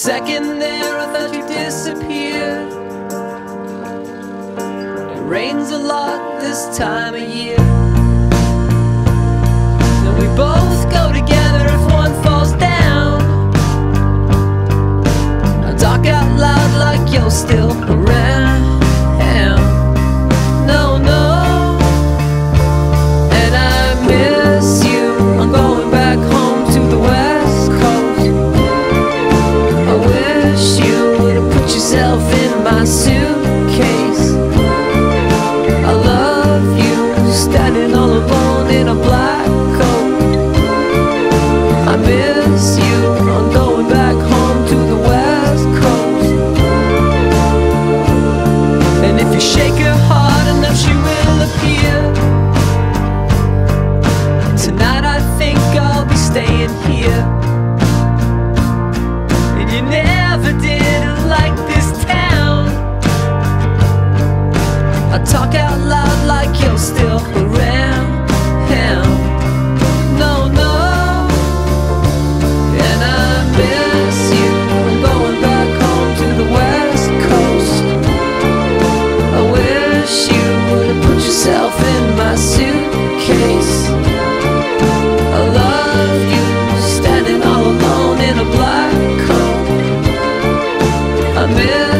second there I thought you disappeared. It rains a lot this time of year, and we both go together if one falls down. I talk out loud like you're still around. No, no, and I miss you. I'm going back home to the West Coast. I wish you would have put yourself in my suitcase. I love you, standing all alone in a black coat. I miss you. I'm going back home to the West Coast. And if you shake her hard enough, she will appear. Tonight I think I'll be staying here. And you never did like this town. I talk out loud like you're still around. No, no, and I miss you. I'm going back home to the West Coast. I wish you would have put yourself in my suitcase. I love you, standing all alone in a black coat. I miss